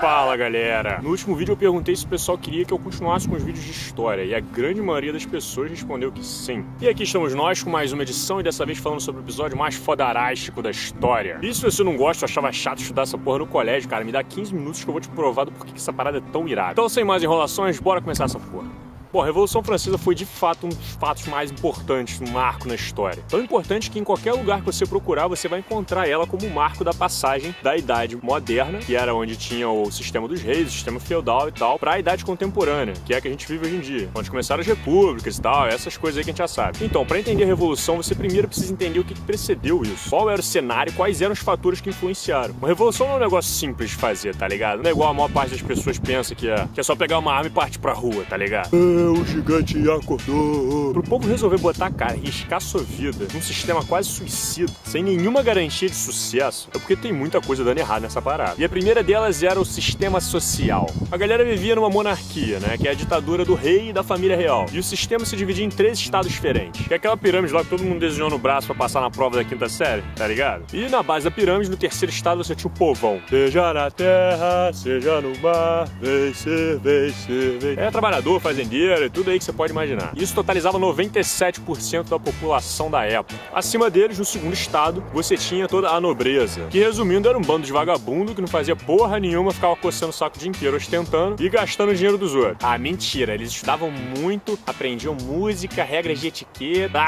Fala galera! No último vídeo eu perguntei se o pessoal queria que eu continuasse com os vídeos de história e a grande maioria das pessoas respondeu que sim. E aqui estamos nós com mais uma edição e dessa vez falando sobre o episódio mais fodarástico da história. E se você não gosta, eu achava chato estudar essa porra no colégio, cara, me dá 15 minutos que eu vou te provar do porquê que essa parada é tão irada. Então sem mais enrolações, bora começar essa porra. Bom, a Revolução Francesa foi de fato um dos fatos mais importantes, um marco na história. Tão importante que em qualquer lugar que você procurar, você vai encontrar ela como um marco da passagem da Idade Moderna, que era onde tinha o sistema dos reis, o sistema feudal e tal, para a Idade Contemporânea, que é a que a gente vive hoje em dia, onde começaram as repúblicas e tal, essas coisas aí que a gente já sabe. Então, para entender a Revolução, você primeiro precisa entender o que precedeu isso. Qual era o cenário, quais eram os fatores que influenciaram. Uma revolução não é um negócio simples de fazer, tá ligado? Não é igual a maior parte das pessoas pensa que é só pegar uma arma e partir pra rua, tá ligado? O gigante acordou. Pro povo resolver botar a cara e riscar sua vida num sistema quase suicida, sem nenhuma garantia de sucesso, é porque tem muita coisa dando errado nessa parada. E a primeira delas era o sistema social. A galera vivia numa monarquia, né, que é a ditadura do rei e da família real. E o sistema se dividia em 3 estados diferentes. Que é aquela pirâmide lá que todo mundo desenhou no braço pra passar na prova da 5ª série, tá ligado? E na base da pirâmide, no 3º estado, você tinha o povão. Seja na terra, seja no mar, vencer, vencer, vencer. É trabalhador, fazendeiro e tudo aí que você pode imaginar. Isso totalizava 97% da população da época. Acima deles, no 2º estado, você tinha toda a nobreza, que resumindo era um bando de vagabundo que não fazia porra nenhuma, ficava coçando o saco o dia inteiro, ostentando e gastando o dinheiro dos outros. Ah, mentira, eles estudavam muito, aprendiam música, regras de etiqueta,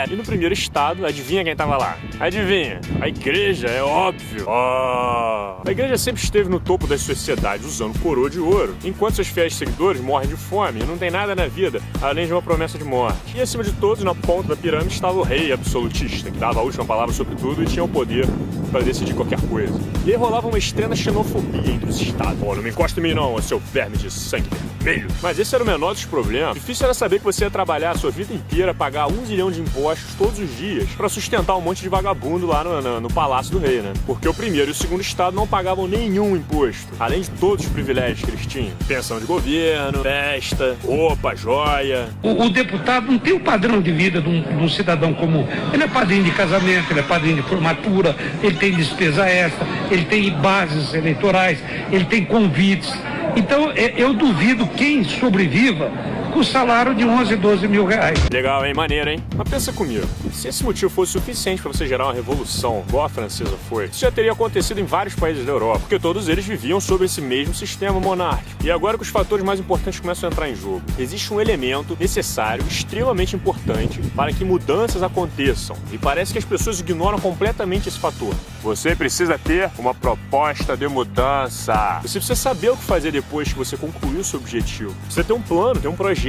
e no 1º estado, adivinha quem tava lá? Adivinha? A igreja, é óbvio. Oh. A igreja sempre esteve no topo das sociedades, usando coroa de ouro, enquanto seus fiéis seguidores morrem de fome e não tem nada na vida, além de uma promessa de morte. E acima de todos, na ponta da pirâmide, estava o rei absolutista, que dava a última palavra sobre tudo e tinha o poder para decidir qualquer coisa. E aí rolava uma extrema xenofobia entre os estados. Pô, não me encosta em mim não, seu verme de sangue vermelho. Mas esse era o menor dos problemas. Difícil era saber que você ia trabalhar a sua vida inteira, pagar 1 zilhão de impostos todos os dias, para sustentar um monte de vagabundo lá no palácio do rei, né? Porque o 1º e o 2º estado não pagavam nenhum imposto, além de todos os privilégios que eles tinham. Pensão de governo, festa, roupa, joia. O deputado não tem o padrão de vida de um cidadão comum. Ele é padrinho de casamento, ele é padrinho de formatura, ele tem despesa extra, ele tem bases eleitorais, ele tem convites. Então, eu duvido quem sobreviva com o salário de 11, 12 mil reais. Legal, hein? Maneiro, hein? Mas pensa comigo, se esse motivo fosse suficiente para você gerar uma revolução, igual a francesa foi, isso já teria acontecido em vários países da Europa, porque todos eles viviam sob esse mesmo sistema monárquico. E agora que os fatores mais importantes começam a entrar em jogo, existe um elemento necessário, extremamente importante, para que mudanças aconteçam. E parece que as pessoas ignoram completamente esse fator. Você precisa ter uma proposta de mudança. Você precisa saber o que fazer depois que você concluiu o seu objetivo. Você tem um plano, tem um projeto.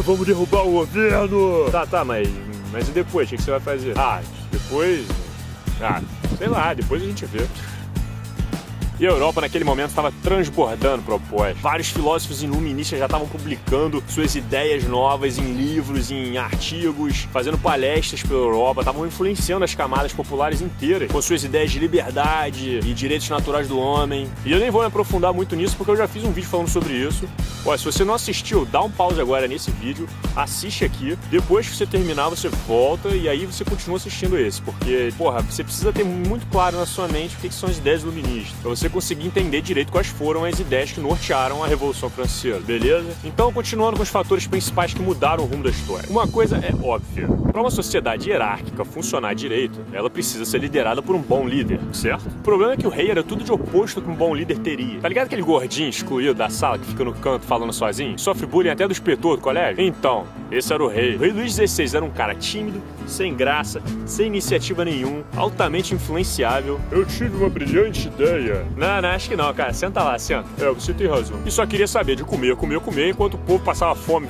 Vamos derrubar o governo! Tá, mas e depois? O que você vai fazer? Depois... sei lá, depois a gente vê. E a Europa naquele momento estava transbordando propostas. Vários filósofos iluministas já estavam publicando suas ideias novas em livros, em artigos, fazendo palestras pela Europa, estavam influenciando as camadas populares inteiras com suas ideias de liberdade e direitos naturais do homem. E eu nem vou me aprofundar muito nisso porque eu já fiz um vídeo falando sobre isso. Ó, se você não assistiu, dá um pause agora nesse vídeo, assiste aqui, depois que você terminar você volta e aí você continua assistindo esse, porque, porra, você precisa ter muito claro na sua mente o que são as ideias iluministas, pra você conseguir entender direito quais foram as ideias que nortearam a Revolução Francesa, beleza? Então, continuando com os fatores principais que mudaram o rumo da história. Uma coisa é óbvia, para uma sociedade hierárquica funcionar direito, ela precisa ser liderada por um bom líder, certo? O problema é que o rei era tudo de oposto que um bom líder teria. Tá ligado aquele gordinho excluído da sala que fica no canto falando sozinho? Sofre bullying até do inspetor do colégio? Então, esse era o rei. O rei Luís XVI era um cara tímido, sem graça, sem iniciativa nenhuma, altamente influenciável. Eu tive uma brilhante ideia. Não, acho que não, cara. Senta lá, senta. Você tem razão. E só queria saber de comer, enquanto o povo passava fome.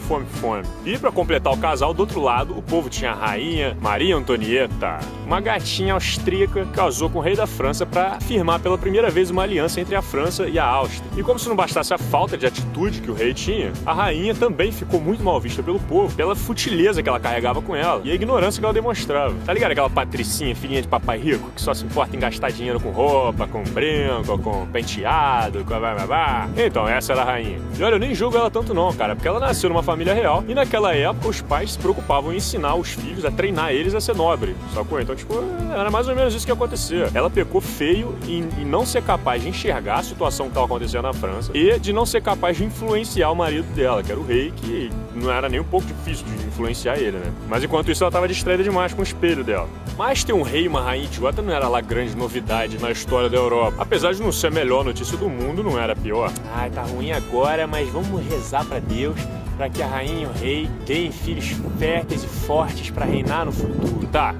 E pra completar o casal, do outro lado, o povo tinha a rainha Maria Antonieta, uma gatinha austríaca que casou com o rei da França pra firmar pela primeira vez uma aliança entre a França e a Áustria. E como se não bastasse a falta de atitude que o rei tinha, a rainha também ficou muito mal vista pelo povo, pela futileza que ela carregava com ela e a ignorância que ela demonstrava. Tá ligado aquela patricinha, filhinha de papai rico, que só se importa em gastar dinheiro com roupa, com brinco, com penteado, com blá. Então, essa era a rainha. E olha, eu nem julgo ela tanto não, cara, porque ela nasceu numa família real e naquela época os pais se preocupavam em ensinar os filhos a treinar eles a ser nobre, sacou? Então, Tipo, era mais ou menos isso que ia acontecer. Ela pecou feio em não ser capaz de enxergar a situação que estava acontecendo na França e de não ser capaz de influenciar o marido dela, que era o rei, que não era nem um pouco difícil de influenciar ele, né? Mas enquanto isso ela estava distraída demais com o espelho dela. Mas ter um rei e uma rainha idiota não era lá grande novidade na história da Europa. Apesar de não ser a melhor notícia do mundo, não era pior. Ai, tá ruim agora, mas vamos rezar pra Deus para que a rainha e o rei deem filhos férteis e fortes para reinar no futuro. Tá,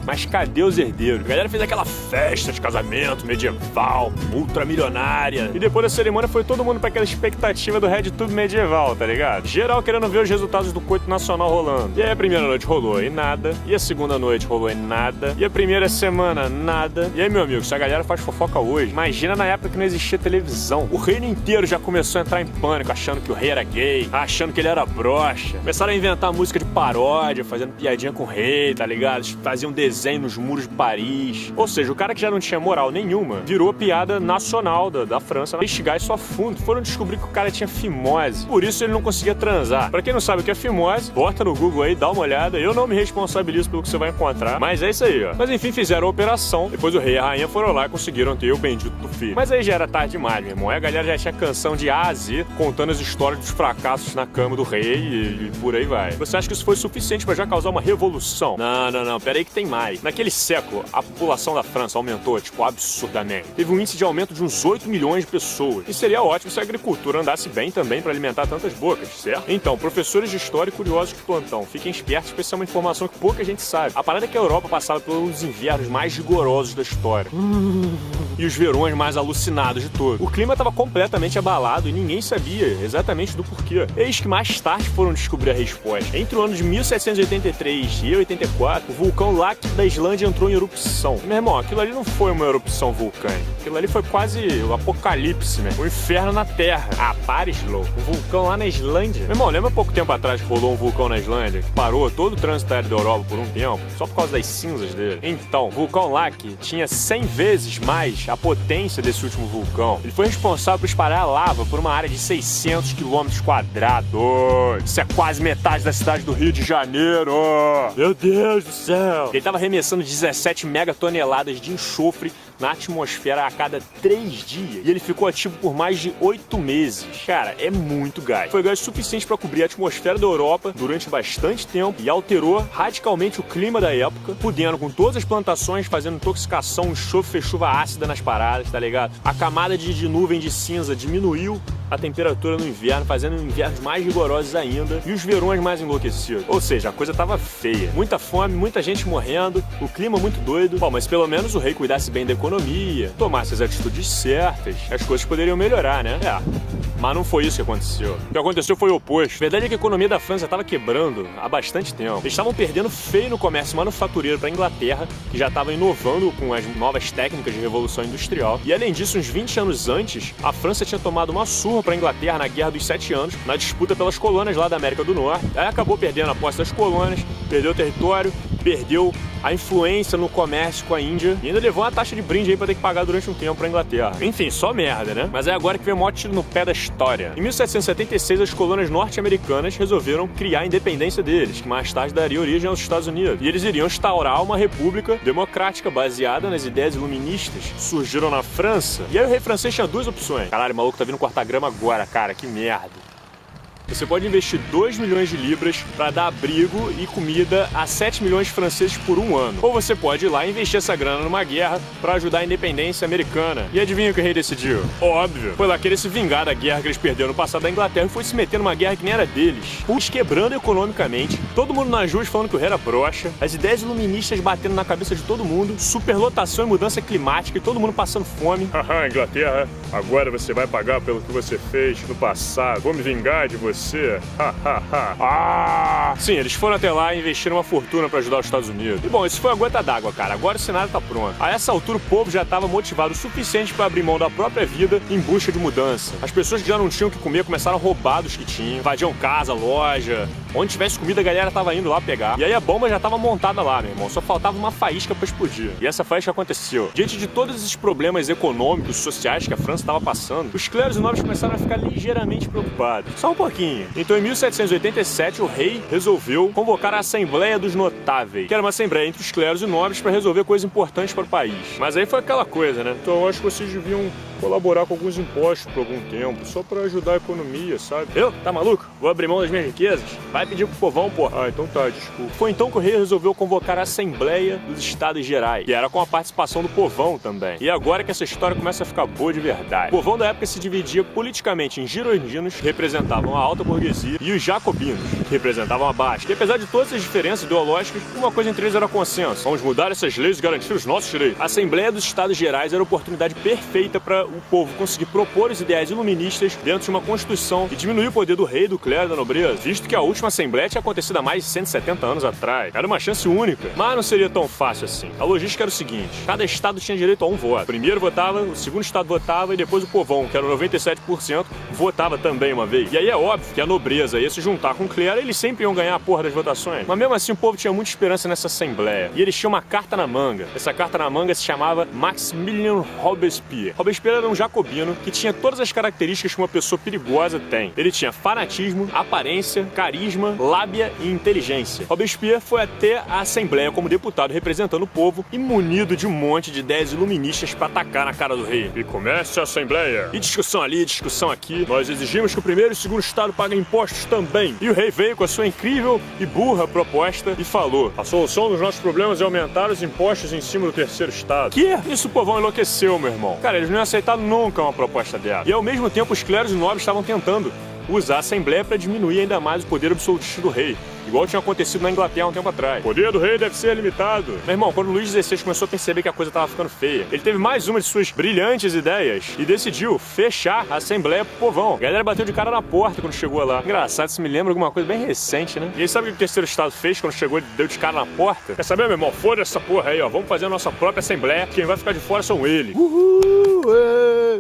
mas cadê os herdeiros? A galera fez aquela festa de casamento medieval, ultramilionária. E depois da cerimônia foi todo mundo pra aquela expectativa do RedTube medieval, tá ligado? Geral querendo ver os resultados do coito nacional rolando. E aí a primeira noite rolou e nada. E a segunda noite rolou e nada. E a primeira semana, nada. E aí, meu amigo, se a galera faz fofoca hoje, imagina na época que não existia televisão. O reino inteiro já começou a entrar em pânico, achando que o rei era gay, achando que ele era broxa. Começaram a inventar música de paródia, fazendo piadinha com o rei, tá ligado? Faziam desenho nos muros de Paris. Ou seja, o cara que já não tinha moral nenhuma virou piada nacional da França. Investigar isso a fundo. Foram descobrir que o cara tinha fimose. Por isso ele não conseguia transar. Pra quem não sabe o que é fimose, bota no Google aí, dá uma olhada. Eu não me responsabilizo pelo que você vai encontrar. Mas é isso aí, ó. Mas enfim, fizeram a operação. Depois o rei e a rainha foram lá e conseguiram ter o bendito do filho. Mas aí já era tarde demais, meu irmão. Aí a galera já tinha canção de A a Z, contando as histórias dos fracassos na cama do rei e por aí vai. Você acha que isso foi suficiente pra já causar uma revolução? Não. Pera aí que tem mais. Naquele século, a população da França aumentou, tipo, absurdamente. Teve um índice de aumento de uns 8 milhões de pessoas. E seria ótimo se a agricultura andasse bem também para alimentar tantas bocas, certo? Então, professores de história e curiosos de plantão, fiquem espertos, porque isso é uma informação que pouca gente sabe. A parada é que a Europa passava pelos invernos mais rigorosos da história. E os verões mais alucinados de todos. O clima estava completamente abalado e ninguém sabia exatamente do porquê. Eis que mais tarde foram descobrir a resposta. Entre o ano de 1783 e 84, o vulcão Lac da Islândia entrou em erupção. Meu irmão, aquilo ali não foi uma erupção vulcânica. Aquilo ali foi quase o apocalipse, né? O inferno na Terra. Ah, Parislow, um vulcão lá na Islândia. Meu irmão, lembra pouco tempo atrás que rolou um vulcão na Islândia que parou todo o trânsito aéreo da Europa por um tempo, só por causa das cinzas dele? Então, o vulcão Lac tinha 100 vezes mais a potência desse último vulcão. Ele foi responsável por espalhar lava por uma área de 600 km². Isso é quase metade da cidade do Rio de Janeiro. Meu Deus do céu. Ele tava arremessando 17 megatoneladas de enxofre na atmosfera a cada 3 dias. E ele ficou ativo por mais de 8 meses. Cara, é muito gás. Foi gás suficiente para cobrir a atmosfera da Europa durante bastante tempo e alterou radicalmente o clima da época, fudendo com todas as plantações, fazendo intoxicação, enxofre, chuva ácida nas paradas, tá ligado? A camada de nuvem de cinza diminuiu a temperatura no inverno, fazendo invernos mais rigorosos ainda e os verões mais enlouquecidos. Ou seja, a coisa tava feia. Muita fome, muita gente morrendo, o clima muito doido. Bom, mas pelo menos o rei cuidasse bem da economia, tomasse as atitudes certas, as coisas poderiam melhorar, né? Mas não foi isso que aconteceu. O que aconteceu foi o oposto. A verdade é que a economia da França estava quebrando há bastante tempo. Eles estavam perdendo feio no comércio manufatureiro para a Inglaterra, que já estava inovando com as novas técnicas de revolução industrial. E além disso, uns 20 anos antes, a França tinha tomado uma surra para a Inglaterra na Guerra dos 7 Anos, na disputa pelas colônias lá da América do Norte. Aí acabou perdendo a posse das colônias, perdeu o território, perdeu a influência no comércio com a Índia e ainda levou uma taxa de brinde aí pra ter que pagar durante um tempo pra Inglaterra. Enfim, só merda, né? Mas é agora que vem o maior tiro no pé da história. Em 1776, as colônias norte-americanas resolveram criar a independência deles, que mais tarde daria origem aos Estados Unidos. E eles iriam instaurar uma república democrática baseada nas ideias iluministas que surgiram na França. E aí o rei francês tinha duas opções. Caralho, o maluco tá vindo cortar grama agora, cara, que merda. Você pode investir 2 milhões de libras para dar abrigo e comida a 7 milhões de franceses por um ano. Ou você pode ir lá e investir essa grana numa guerra para ajudar a independência americana. E adivinha o que o rei decidiu? Óbvio, foi lá querer se vingar da guerra que eles perderam no passado da Inglaterra e foi se meter numa guerra que nem era deles. Os quebrando economicamente, todo mundo nas ruas falando que o rei era broxa, as ideias iluministas batendo na cabeça de todo mundo, superlotação e mudança climática e todo mundo passando fome. Haha, Inglaterra, agora você vai pagar pelo que você fez no passado. Vou me vingar de você. Sim, eles foram até lá e investiram uma fortuna pra ajudar os Estados Unidos. E bom, isso foi a gota d'água, cara. Agora o cenário tá pronto. A essa altura o povo já tava motivado o suficiente pra abrir mão da própria vida em busca de mudança. As pessoas que já não tinham o que comer começaram a roubar dos que tinham, invadiam casa, loja. Onde tivesse comida, a galera tava indo lá pegar. E aí a bomba já tava montada lá, meu irmão. Só faltava uma faísca pra explodir. E essa faísca aconteceu. Diante de todos esses problemas econômicos e sociais que a França tava passando, os clérigos e nobres começaram a ficar ligeiramente preocupados. Só um pouquinho. seguinha. Então, em 1787, o rei resolveu convocar a Assembleia dos Notáveis, que era uma assembleia entre os clérigos e nobres para resolver coisas importantes para o país. Mas aí foi aquela coisa, né? Então eu acho que vocês deviam colaborar com alguns impostos por algum tempo, só para ajudar a economia, sabe? Eu? Tá maluco? Vou abrir mão das minhas riquezas? Vai pedir pro povão, porra. Ah, então tá, desculpa. Foi então que o rei resolveu convocar a Assembleia dos Estados Gerais, que era com a participação do povão também. E agora que essa história começa a ficar boa de verdade. O povão da época se dividia politicamente em girondinos, que representavam a alta burguesia, e os jacobinos, que representavam a baixa. E apesar de todas as diferenças ideológicas, uma coisa entre eles era consenso. Vamos mudar essas leis e garantir os nossos direitos. A Assembleia dos Estados Gerais era a oportunidade perfeita para o povo conseguir propor os ideais iluministas dentro de uma constituição e diminuir o poder do rei, do clero e da nobreza, visto que a última Assembleia tinha acontecido há mais de 170 anos atrás. Era uma chance única, mas não seria tão fácil assim. A logística era o seguinte: cada estado tinha direito a um voto. O primeiro votava, o segundo estado votava e depois o povão, que era 97%, votava também uma vez. E aí é óbvio que a nobreza ia se juntar com o clero e eles sempre iam ganhar a porra das votações. Mas mesmo assim o povo tinha muita esperança nessa Assembleia. E eles tinham uma carta na manga. Essa carta na manga se chamava Maximilien Robespierre. Robespierre era um jacobino que tinha todas as características que uma pessoa perigosa tem. Ele tinha fanatismo, aparência, carisma, lábia e inteligência. Robespierre foi até a Assembleia como deputado representando o povo e munido de um monte de ideias iluministas para atacar na cara do rei. E comece a Assembleia. E discussão ali, discussão aqui. Nós exigimos que o primeiro e o segundo estado paguem impostos também. E o rei veio com a sua incrível e burra proposta e falou: a solução dos nossos problemas é aumentar os impostos em cima do terceiro estado. Que? Isso o povão enlouqueceu, meu irmão. Cara, eles não iam aceitar nunca uma proposta dela. E ao mesmo tempo os clérigos e nobres estavam tentando usar a Assembleia para diminuir ainda mais o poder absolutista do rei, igual tinha acontecido na Inglaterra um tempo atrás. O poder do rei deve ser limitado. Meu irmão, quando Luís XVI começou a perceber que a coisa tava ficando feia, ele teve mais uma de suas brilhantes ideias e decidiu fechar a Assembleia pro povão. A galera bateu de cara na porta quando chegou lá. Engraçado, isso me lembra alguma coisa bem recente, né? E aí sabe o que o terceiro estado fez quando chegou e deu de cara na porta? Quer saber, meu irmão? Foda essa porra aí, ó. Vamos fazer a nossa própria Assembleia. Quem vai ficar de fora são eles.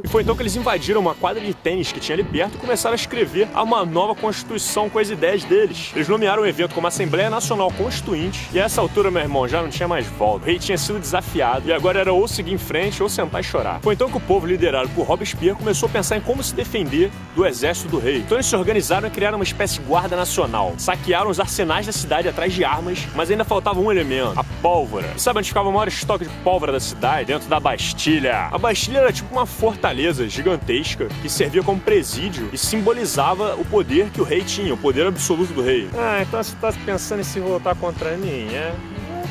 E foi então que eles invadiram uma quadra de tênis que tinha ali perto e começaram a escrever uma nova Constituição com as ideias deles. Eles nomearam o evento como Assembleia Nacional Constituinte e a essa altura, meu irmão, já não tinha mais volta. O rei tinha sido desafiado e agora era ou seguir em frente ou sentar e chorar. Foi então que o povo, liderado por Robespierre, começou a pensar em como se defender do exército do rei. Então eles se organizaram e criaram uma espécie de guarda nacional. Saquearam os arsenais da cidade atrás de armas, mas ainda faltava um elemento: a pólvora. E sabe onde ficava o maior estoque de pólvora da cidade? Dentro da Bastilha. A Bastilha era tipo uma fortaleza gigantesca que servia como presídio e simbolizava o poder que o rei tinha, o poder absoluto do rei. Ah, então você tá pensando em se voltar contra mim, é?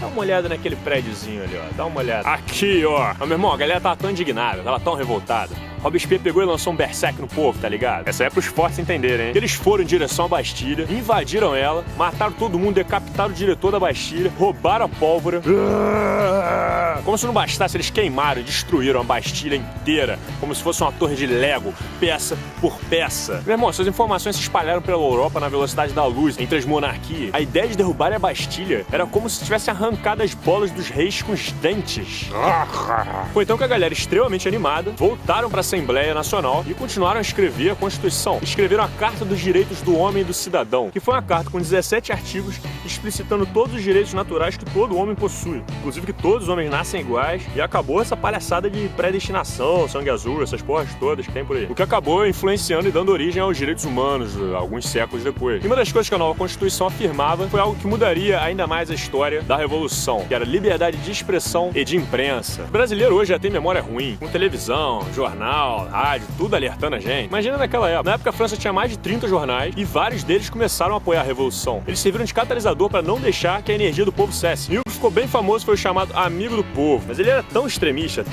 Dá uma olhada naquele prédiozinho ali, ó. Dá uma olhada. Aqui, ó. Mas, meu irmão, a galera tava tão indignada, tava tão revoltada. Robespierre pegou e lançou um berserk no povo, tá ligado? Essa é pros fortes entenderem, hein? Eles foram em direção à Bastilha, invadiram ela, mataram todo mundo, decapitaram o diretor da Bastilha, roubaram a pólvora. Como se não bastasse, eles queimaram e destruíram a Bastilha inteira, como se fosse uma torre de Lego, peça por peça. Meu irmão, essas informações se espalharam pela Europa na velocidade da luz, entre as monarquias. A ideia de derrubarem a Bastilha era como se tivesse arrancado as bolas dos reis com os dentes. Foi então que a galera, extremamente animada, voltaram pra Assembleia Nacional e continuaram a escrever a Constituição. Escreveram a Carta dos Direitos do Homem e do Cidadão, que foi uma carta com 17 artigos explicitando todos os direitos naturais que todo homem possui, inclusive que todos os homens nascem iguais, e acabou essa palhaçada de predestinação, sangue azul, essas porras todas que tem por aí. O que acabou influenciando e dando origem aos direitos humanos alguns séculos depois. E uma das coisas que a nova Constituição afirmava foi algo que mudaria ainda mais a história da Revolução, que era liberdade de expressão e de imprensa. O brasileiro hoje já tem memória ruim, com televisão, jornal, rádio, tudo alertando a gente. Imagina naquela época. Na época a França tinha mais de 30 jornais e vários deles começaram a apoiar a Revolução. Eles serviram de catalisador para não deixar que a energia do povo cesse. E o que ficou bem famoso foi o chamado Amigo do Povo. Mas ele era tão extremista,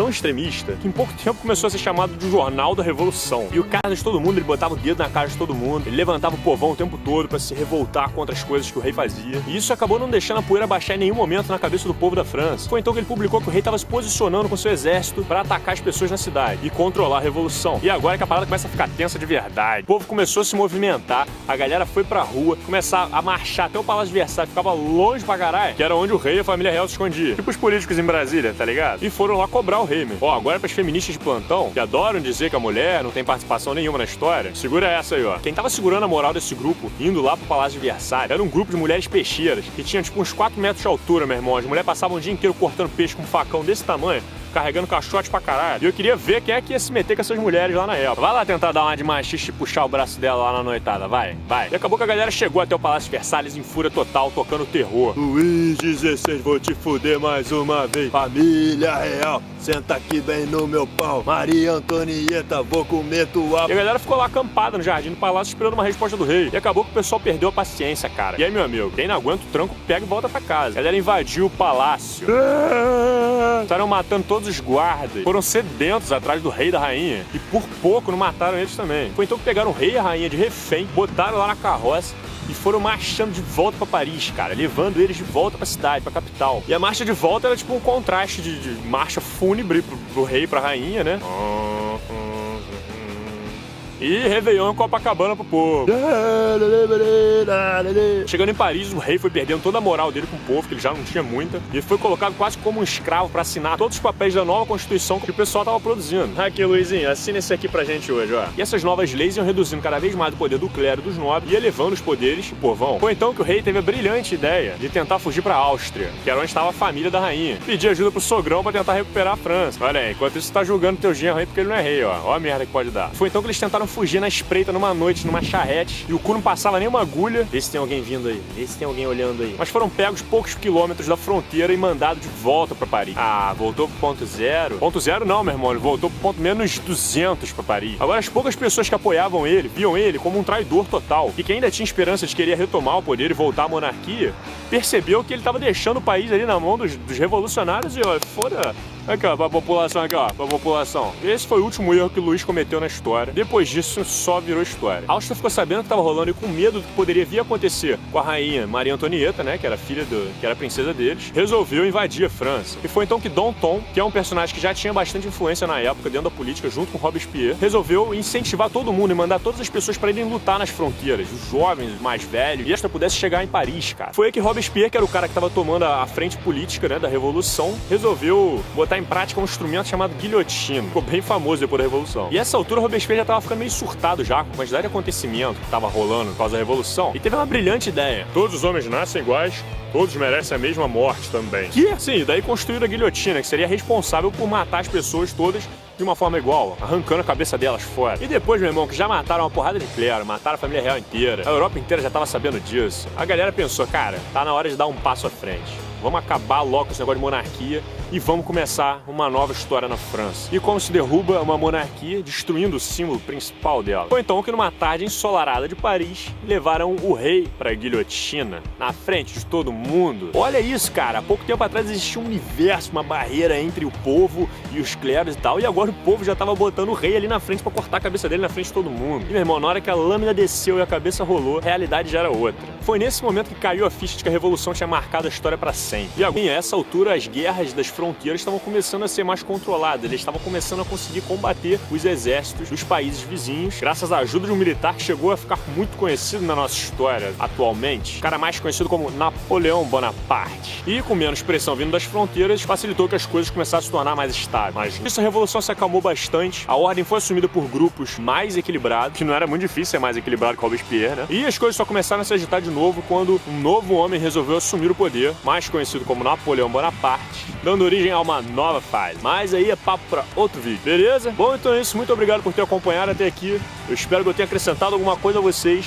que em pouco tempo começou a ser chamado de Jornal da Revolução. E o cara de todo mundo, ele botava o dedo na cara de todo mundo, ele levantava o povão o tempo todo para se revoltar contra as coisas que o rei fazia. E isso acabou não deixando a poeira baixar em nenhum momento na cabeça do povo da França. Foi então que ele publicou que o rei estava se posicionando com seu exército para atacar as pessoas na cidade e controlar a revolução. E agora que a parada começa a ficar tensa de verdade. O povo começou a se movimentar, a galera foi pra rua, começar a marchar até o Palácio de Versalhes, ficava longe pra caralho, que era onde o rei e a família real se escondiam. Tipo os políticos em Brasília, tá ligado? E foram lá cobrar o rei, meu. Ó, agora pras feministas de plantão, que adoram dizer que a mulher não tem participação nenhuma na história, segura essa aí, ó. Quem tava segurando a moral desse grupo, indo lá pro Palácio de Versalhes, era um grupo de mulheres peixeiras, que tinham tipo uns 4 metros de altura, meu irmão. As mulheres passavam o dia inteiro cortando peixe com um facão desse tamanho, carregando caixote pra caralho. E eu queria ver quem é que ia se meter com essas mulheres lá na época. Vai lá tentar dar uma de machista e puxar o braço dela lá na noitada, vai. E acabou que a galera chegou até o Palácio Versalhes em fúria total, tocando terror. Luís XVI, vou te fuder mais uma vez. Família real, senta aqui bem no meu pau. Maria Antonieta, vou comer tua... E a galera ficou lá acampada no jardim do palácio esperando uma resposta do rei. E acabou que o pessoal perdeu a paciência, cara. E aí, meu amigo, quem não aguenta o tranco, pega e volta pra casa. A galera invadiu o palácio. Estaram matando todos os guardas. Foram sedentos atrás do rei e da rainha. E por pouco não mataram eles também. Foi então que pegaram o rei e a rainha de refém, botaram lá na carroça e foram marchando de volta pra Paris, cara, levando eles de volta pra cidade, pra capital. E a marcha de volta era tipo um contraste de marcha fúnebre pro rei e pra rainha, né? E Réveillon em Copacabana pro povo. Chegando em Paris, o rei foi perdendo toda a moral dele com o povo, que ele já não tinha muita. E foi colocado quase como um escravo pra assinar todos os papéis da nova Constituição que o pessoal tava produzindo. Aqui, Luizinho, assina esse aqui pra gente hoje, ó. E essas novas leis iam reduzindo cada vez mais o poder do clero e dos nobres e elevando os poderes do povão. Foi então que o rei teve a brilhante ideia de tentar fugir pra Áustria, que era onde estava a família da rainha. Pedir ajuda pro sogrão pra tentar recuperar a França. Olha aí, enquanto isso você tá julgando teu genro aí porque ele não é rei, ó. Ó a merda que pode dar. Foi então que eles tentaram fugir na espreita numa noite, numa charrete, e o cu não passava nem uma agulha. Vê se tem alguém vindo aí, vê se tem alguém olhando aí. Mas foram pegos poucos quilômetros da fronteira e mandados de volta pra Paris. Ah, voltou pro ponto zero? Ponto zero não, meu irmão, ele voltou pro ponto menos 200 pra Paris. Agora, as poucas pessoas que apoiavam ele, viam ele como um traidor total, e que ainda tinha esperança de querer retomar o poder e voltar à monarquia, percebeu que ele tava deixando o país ali na mão dos revolucionários e, ó, foda... Aqui, ó, pra população aqui, ó, pra população. Esse foi o último erro que o Luís cometeu na história. Depois disso, só virou história. A Áustria ficou sabendo o que tava rolando e com medo do que poderia vir a acontecer com a rainha Maria Antonieta, né, que era filha que era a princesa deles, resolveu invadir a França. E foi então que Danton, que é um personagem que já tinha bastante influência na época dentro da política, junto com Robespierre, resolveu incentivar todo mundo e mandar todas as pessoas para irem lutar nas fronteiras, os jovens, os mais velhos, e esta pudesse chegar em Paris, cara. Foi aí que Robespierre, que era o cara que tava tomando a frente política, né, da revolução, resolveu botar em prática um instrumento chamado guilhotina. Ficou bem famoso depois da Revolução. E essa altura o Robespierre já tava ficando meio surtado já com a quantidade de acontecimento que tava rolando por causa da Revolução. E teve uma brilhante ideia. Todos os homens nascem iguais, todos merecem a mesma morte também. Que, sim, daí construíram a guilhotina, que seria responsável por matar as pessoas todas de uma forma igual, arrancando a cabeça delas fora. E depois, meu irmão, que já mataram uma porrada de clero, mataram a família real inteira, a Europa inteira já tava sabendo disso, a galera pensou, cara, tá na hora de dar um passo à frente. Vamos acabar logo com esse negócio de monarquia e vamos começar uma nova história na França. E como se derruba uma monarquia, destruindo o símbolo principal dela. Foi então que numa tarde ensolarada de Paris, levaram o rei pra guilhotina, na frente de todo mundo. Olha isso, cara, há pouco tempo atrás existia um universo, uma barreira entre o povo e os cleros e tal, e agora o povo já tava botando o rei ali na frente pra cortar a cabeça dele na frente de todo mundo. E, meu irmão, na hora que a lâmina desceu e a cabeça rolou, a realidade já era outra. Foi nesse momento que caiu a ficha de que a Revolução tinha marcado a história pra sempre. E a essa altura, as guerras das fronteiras estavam começando a ser mais controladas. Eles estavam começando a conseguir combater os exércitos dos países vizinhos, graças à ajuda de um militar que chegou a ficar muito conhecido na nossa história atualmente. O cara mais conhecido como Napoleão Bonaparte. E com menos pressão vindo das fronteiras, facilitou que as coisas começassem a se tornar mais estáveis. Mas isso, a Revolução se acalmou bastante, a ordem foi assumida por grupos mais equilibrados, que não era muito difícil ser mais equilibrado que Robespierre, né? E as coisas só começaram a se agitar de novo quando um novo homem resolveu assumir o poder, mais conhecido como Napoleão Bonaparte, dando origem a uma nova fase. Mas aí é papo pra outro vídeo, beleza? Bom, então é isso. Muito obrigado por ter acompanhado até aqui. Eu espero que eu tenha acrescentado alguma coisa a vocês.